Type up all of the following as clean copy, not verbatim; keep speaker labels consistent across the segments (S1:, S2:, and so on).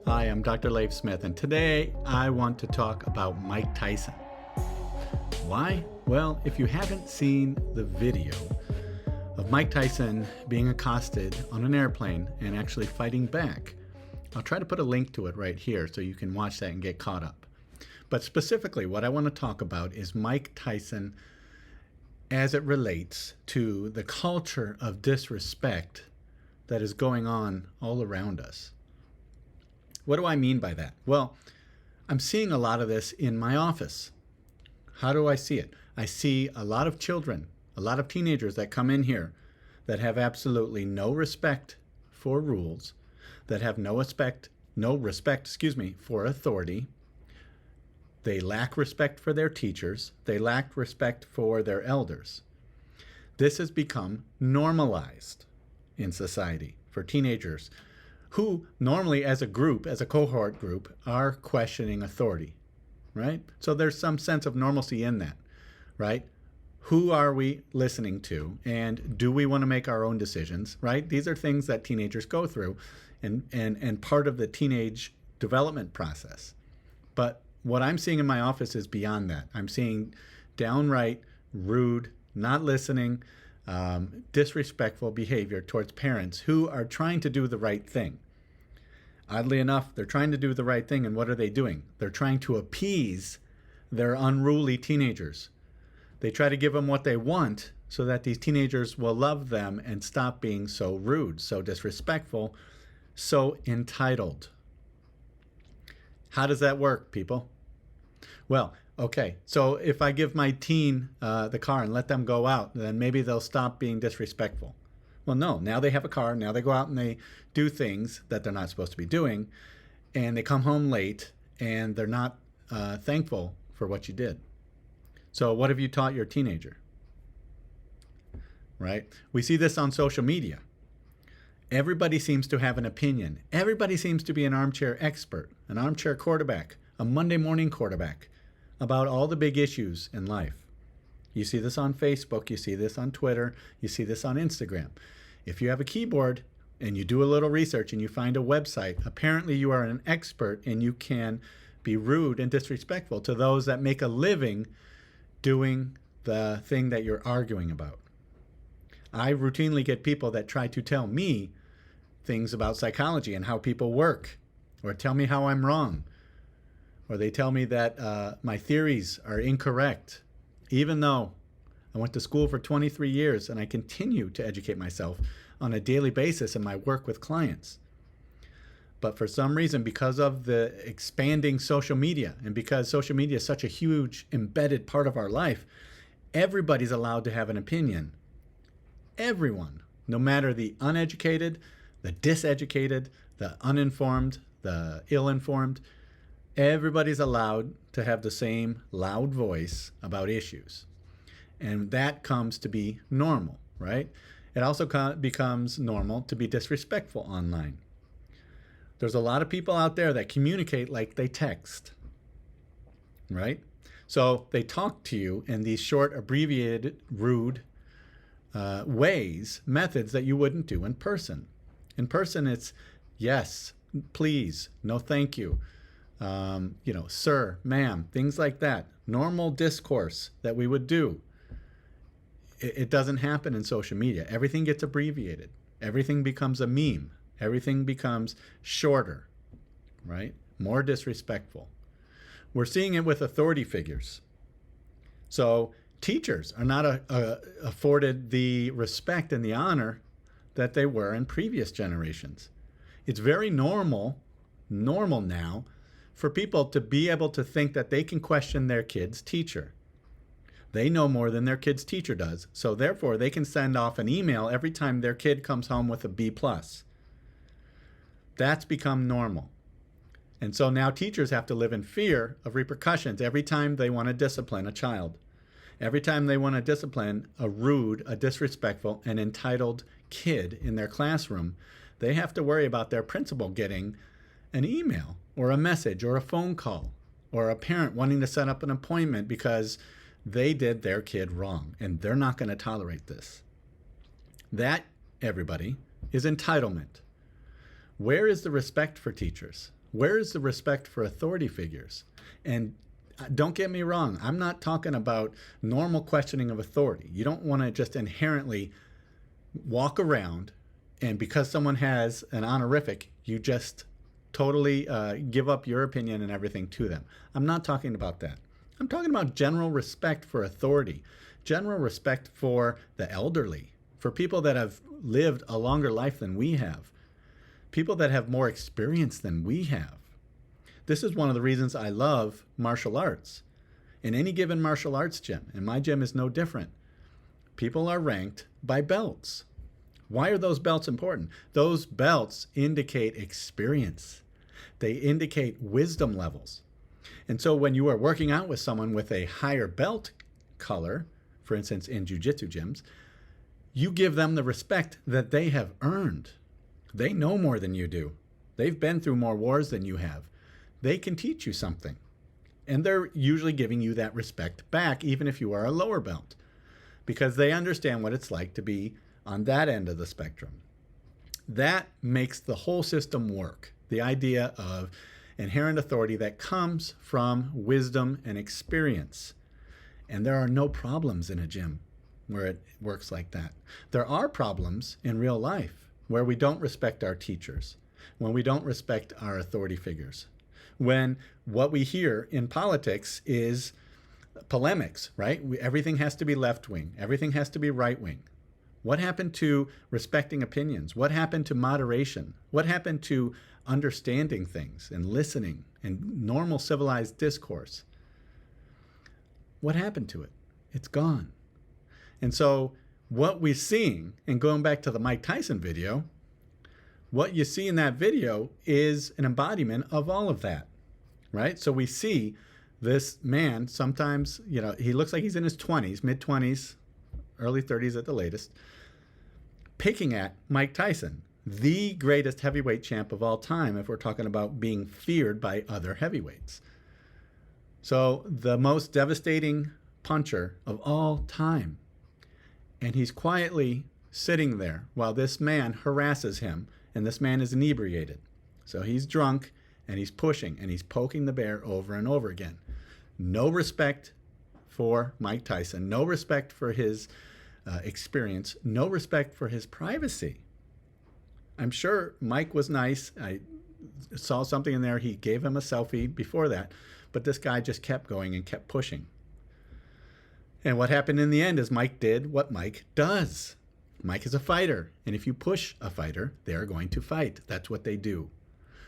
S1: Hi, I'm Dr. Leif Smith, and today I want to talk about Mike Tyson. Why? Well, if you haven't seen the video of Mike Tyson being accosted on an airplane and actually fighting back, I'll try to put a link to it right here so you can watch that and get caught up. But specifically, what I want to talk about is Mike Tyson as it relates to the culture of disrespect that is going on all around us. What do I mean by that? Well, I'm seeing a lot of this in my office. How do I see it? I see a lot of children, a lot of teenagers that come in here that have absolutely no respect for rules, that have no respect, for authority. They lack respect for their teachers. They lack respect for their elders. This has become normalized in society for teenagers who normally as a group, as a cohort group, are questioning authority, right? So there's some sense of normalcy in that, right? Who are we listening to, and do we want to make our own decisions, right? These are things that teenagers go through and part of the teenage development process. But what I'm seeing in my office is beyond that. I'm seeing downright rude, not listening, disrespectful behavior towards parents who are trying to do the right thing. Oddly enough, they're trying to do the right thing, and what are they doing? They're trying to appease their unruly teenagers. They try to give them what they want so that these teenagers will love them and stop being so rude, so disrespectful, so entitled. How does that work, people? Well, okay, so if I give my teen the car and let them go out, then maybe they'll stop being disrespectful. Well, no, now they have a car, now they go out and they do things that they're not supposed to be doing, and they come home late and they're not thankful for what you did. So what have you taught your teenager? Right? We see this on social media. Everybody seems to have an opinion. Everybody seems to be an armchair expert, an armchair quarterback, a Monday morning quarterback about all the big issues in life. You see this on Facebook, you see this on Twitter, you see this on Instagram. If you have a keyboard and you do a little research and you find a website, apparently you are an expert and you can be rude and disrespectful to those that make a living doing the thing that you're arguing about. I routinely get people that try to tell me things about psychology and how people work, or tell me how I'm wrong, or they tell me that my theories are incorrect, even though I went to school for 23 years and I continue to educate myself on a daily basis in my work with clients. But for some reason, because of the expanding social media and because social media is such a huge embedded part of our life, everybody's allowed to have an opinion. Everyone, no matter the uneducated, the diseducated, the uninformed, the ill-informed, everybody's allowed to have the same loud voice about issues. And that comes to be normal, right? It also becomes normal to be disrespectful online. There's a lot of people out there that communicate like they text, right? So they talk to you in these short, abbreviated, rude ways, methods that you wouldn't do in person. In person, it's yes, please, no thank you, sir, ma'am, things like that. Normal discourse that we would do. It doesn't happen in social media. Everything gets abbreviated. Everything becomes a meme. Everything becomes shorter, right? More disrespectful. We're seeing it with authority figures. So teachers are not afforded the respect and the honor that they were in previous generations. It's very normal now, for people to be able to think that they can question their kid's teacher. They know more than their kid's teacher does, so therefore they can send off an email every time their kid comes home with a B+. That's become normal. And so now teachers have to live in fear of repercussions every time they want to discipline a child. Every time they want to discipline a rude, a disrespectful, an entitled kid in their classroom, they have to worry about their principal getting an email or a message or a phone call, or a parent wanting to set up an appointment because they did their kid wrong, and they're not going to tolerate this. That, everybody, is entitlement. Where is the respect for teachers? Where is the respect for authority figures? And don't get me wrong, I'm not talking about normal questioning of authority. You don't want to just inherently walk around and because someone has an honorific, you just totally give up your opinion and everything to them. I'm not talking about that. I'm talking about general respect for authority, general respect for the elderly, for people that have lived a longer life than we have, people that have more experience than we have. This is one of the reasons I love martial arts. In any given martial arts gym, and my gym is no different, people are ranked by belts. Why are those belts important? Those belts indicate experience. They indicate wisdom levels. And so when you are working out with someone with a higher belt color, for instance, in jiu-jitsu gyms, you give them the respect that they have earned. They know more than you do. They've been through more wars than you have. They can teach you something. And they're usually giving you that respect back, even if you are a lower belt, because they understand what it's like to be on that end of the spectrum. That makes the whole system work. The idea of inherent authority that comes from wisdom and experience. And there are no problems in a gym where it works like that. There are problems in real life where we don't respect our teachers, when we don't respect our authority figures, when what we hear in politics is polemics, right? Everything has to be left wing. Everything has to be right wing. What happened to respecting opinions? What happened to moderation? What happened to understanding things and listening and normal civilized discourse? What happened to it? It's gone. And so what we're seeing, and going back to the Mike Tyson video, what you see in that video is an embodiment of all of that, right? So we see this man, sometimes, he looks like he's in his 20s, mid-20s, early 30s at the latest, picking at Mike Tyson, the greatest heavyweight champ of all time, if we're talking about being feared by other heavyweights. So the most devastating puncher of all time. And he's quietly sitting there while this man harasses him, and this man is inebriated. So he's drunk, and he's pushing, and he's poking the bear over and over again. No respect for Mike Tyson, no respect for his experience, no respect for his privacy. I'm sure Mike was nice. I saw something in there. He gave him a selfie before that, but this guy just kept going and kept pushing. And what happened in the end is Mike did what Mike does. Mike is a fighter, and if you push a fighter, they're going to fight. That's what they do.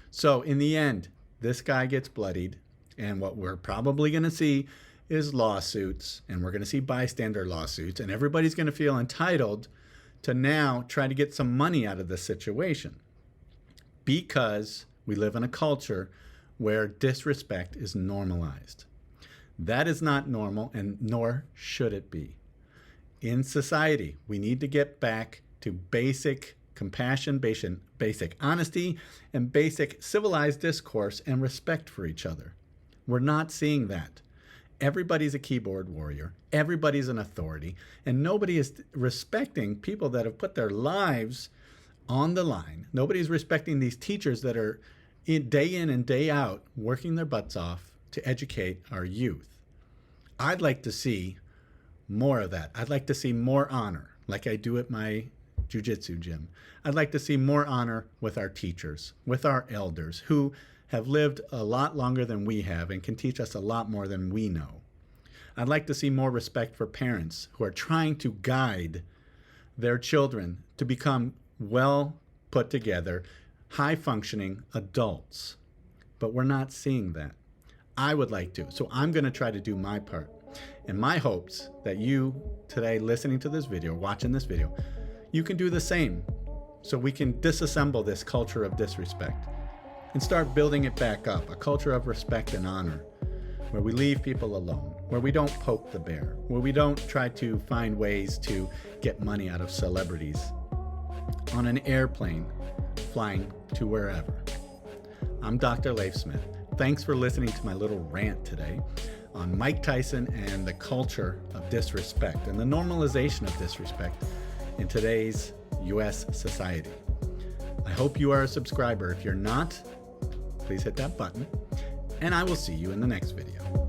S1: So in the end, this guy gets bloodied, and what we're probably going to see is lawsuits, and we're going to see bystander lawsuits, and everybody's going to feel entitled to now try to get some money out of this situation, because we live in a culture where disrespect is normalized. That is not normal, and nor should it be. In society, we need to get back to basic compassion, basic honesty, and basic civilized discourse and respect for each other. We're not seeing that. Everybody's a keyboard warrior. Everybody's an authority. And nobody is respecting people that have put their lives on the line. Nobody's respecting these teachers that are day in and day out working their butts off to educate our youth. I'd like to see more of that. I'd like to see more honor, like I do at my jiu-jitsu gym. I'd like to see more honor with our teachers, with our elders, who have lived a lot longer than we have and can teach us a lot more than we know. I'd like to see more respect for parents who are trying to guide their children to become well put together, high-functioning adults. But we're not seeing that. I would like to. So I'm going to try to do my part. And my hopes that you today listening to this video, watching this video, you can do the same so we can disassemble this culture of disrespect and start building it back up, a culture of respect and honor, where we leave people alone, where we don't poke the bear, where we don't try to find ways to get money out of celebrities on an airplane flying to wherever. I'm Dr. Leif Smith. Thanks for listening to my little rant today on Mike Tyson and the culture of disrespect and the normalization of disrespect in today's U.S. society. I hope you are a subscriber. If you're not, please hit that button. And I will see you in the next video.